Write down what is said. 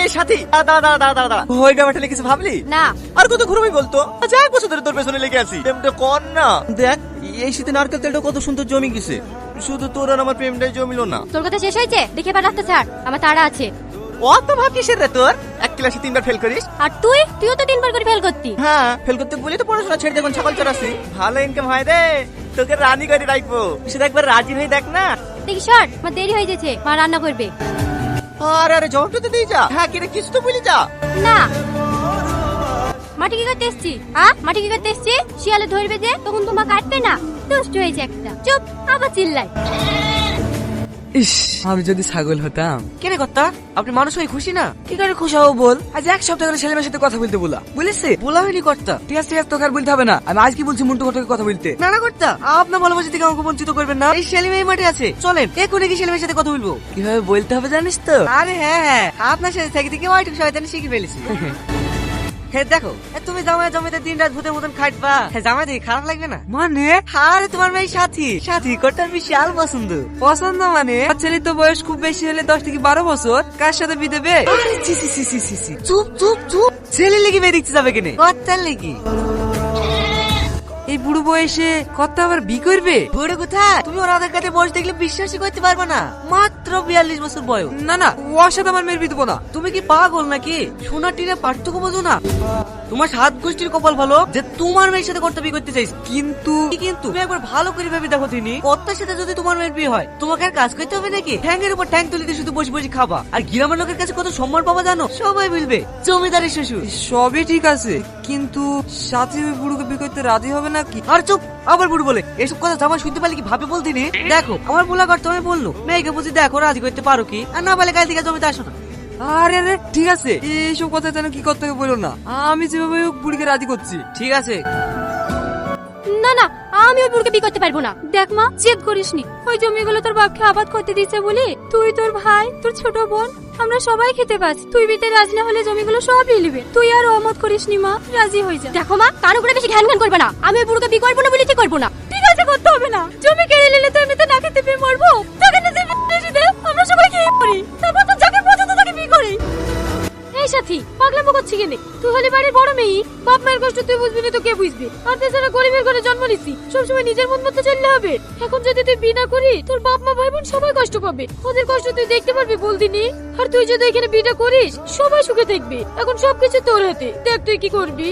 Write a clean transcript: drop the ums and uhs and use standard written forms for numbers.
এই সাথী দাদা ওই ব্যাপারটা নিয়ে কিছু ভাবলি না। আর কত ঘুরবি বলতো? আচ্ছা 1 বছর ধরে তোর পেছনে লেগে আছি, প্রেমটা কর না। দেখ এই শীতে নারকেল তেলটা কত সুন্দর জমি গেছে, শুধু তোর আর আমার প্রেমটাই জমিল না। তোর কথা শেষ হয়েছে? দেখে এবার রাস্তা ছাড়, আমার তাড়া আছে। অত ভাব কিসের রে তোর? এক ক্লাসে 3বার ফেল করিস। আর তুইও তো 3বার করে ফেল করতি। হ্যাঁ ফেল করতে বলি তো পড়াশোনা ছেড়ে দেখুন ছাগল চড়াছি। ভালো ইনকাম হয় রে, তোকে রানী করে রাখবো, শুধু একবার রাজি হয়ে দেখ না। দেখি সর, আমার দেরি হয়ে যাচ্ছে, মা রান্না করবে। আরে জবাবটা তো দিয়ে যা। হ্যাঁ কিরে কিছু তো বলি যা। না। মাটি কি করতে এসছি? হ্যাঁ মাটি কি করতে এসছি? শিয়ালে ধরবে যে তখন তোমার কাটবে না। দুষ্ট হয়েছে একটা, চুপ, আবার চিল্লাই। ইস, আমি যদি ছাগল হতাম। কেনে কর্তা আপনি মানুষ হয়ে খুশি না? কি করে খুশি হবো বল? আজ 1 সপ্তাহ করে ছেলেমেয়ের সাথে কথা বলতে বলেছে। বলা হয়নি কর্তা। ঠিক আছে তোকে আর বলতে হবে না, আমি আজ কি বলছি মন্টু ঘটকের কথা বলতে। না না কর্তা, আপনার ভালোবাসা থেকে আমাকে বঞ্চিত করবেন না। এই সেলিম এই মাঠে আছে, চলেন এখনই কি সেলিমের সাথে কথা বলবো। কিভাবে বলতে হবে জানিস তো? আরে হ্যাঁ আপনার সাথে থেকে থেকে ওইটুকু শয়তানি শিখে ফেলেছি। হ্যাঁ দেখো তুমি জামাই জমিতে 3 রাত ভূতের মতন খাটবা, জামাই দেখি খারাপ লাগবে না? মানে আরে তোমার মেয়ে সাথী কর্তার বিশাল পছন্দ মানে ছেলে তো বয়স খুব বেশি হলে 10 থেকে 12 বছর, কার সাথে বিয়ে দেবে? চুপ ছেলে লেগে বিয়ে দেখতে যাবে কেনে? কর্তার লেগে। এই বুড়ো বয়সে কত আবার বিয়ে করবে? বুড়ো কোথায়, তুমি ওর আধার কার্ডে বয়স দেখলে বিশ্বাসই করতে পারবে না। মাত্র 42 বছর বয়স। না ওর সাথে আমার মেয়ের বিয়ে দেবো না। তুমি কি পাগল নাকি? সোনার টিনে পার্থক্য বোঝো না? তোমার 7 গোষ্ঠীর কপাল ভালো যে তোমার মেয়ের সাথে কর্তা বিয়ে করতে চাইছে। কিন্তু তুমি একবার ভালো করে ভেবে দেখো, তিনি কর্তার সাথে যদি তোমার মেয়ের বিয়ে হয় তোমাকে আর কাজ করতে হবে নাকি? ঠ্যাঙ্গের উপর ঠ্যাং তুলিতে শুধু বসে বসে খাবা। আর গ্রামের লোকের কাছে কত সম্মান পাবা জানো? সবাই বলবে জমিদারের শ্বশুর। সবই ঠিক আছে, কিন্তু সাথে ওই বুড়োকে বিয়ে করতে রাজি হবে নাকি? আর চুপ, আবার বুড়ো বলে এসব কথা জামা শুনতে পারলে কি ভাবে বলতিনি? দেখো আমার বলা কর্তা আমি বললো, মেয়েকে বুঝি দেখো রাজি করতে পারো কি, আর না বলে কাল থেকে জমিতে আসো না। আরে ঠিক আছে, এইসব কথা যেন কি করতে হবে বলো না, আমি যেভাবে হোক বুড়িকে রাজি করছি। ঠিক আছে। না আমি ওই বুড়কে বিয়ে করতে পারবো না। দেখ মা, জেদ করিসনি, ওই জমিগুলো তোর বাপকে আবাদ করতে দিচ্ছে বলে তুই, তোর ভাই, তোর ছোট বোন, আমরা সবাই খেতে পাচ্ছি। তুই বিতে রাজি না হলে জমিগুলো সবই নিবে। তুই আর অমত করিসনি মা, রাজি হয়ে যা। দেখো মা, কারো করে বেশি ঘ্যান করবে না। আমি ওই বুড়কে বিয়ে করবো না বলে তুই করবো না। ঠিক আছে, করতে হবে না। জমি কেড়ে নিলে তো এমনিতে না খেতে পেয়ে মরবো। তোকে না যে বেশি দে, আমরা সবাই খেয়ে পড়ি, তারপর তো যাকে পছন্দ তাকে বিয়ে করি। এই সাথী পাগলামো করছি কেনে? তুই হলে বাড়ির বড় মেয়ে, বাপ মায়ের কষ্ট তুই বুঝবি না তো কে বুঝবে? আর তাছাড়া গরিবের ঘরে জন্ম নিছি, সবসময় নিজের মন মতো চললে হবে? এখন যদি তুই বিয়ে না করি তোর বাপ মা ভাই বোন সবাই কষ্ট পাবে। ওদের কষ্ট তুই দেখতে পারবি বলদিনি? আর তুই যদি এখানে বিয়েটা করিস সবাই সুখে থাকবে। এখন সবকিছু তোর হাতে, দেখ তুই কি করবি।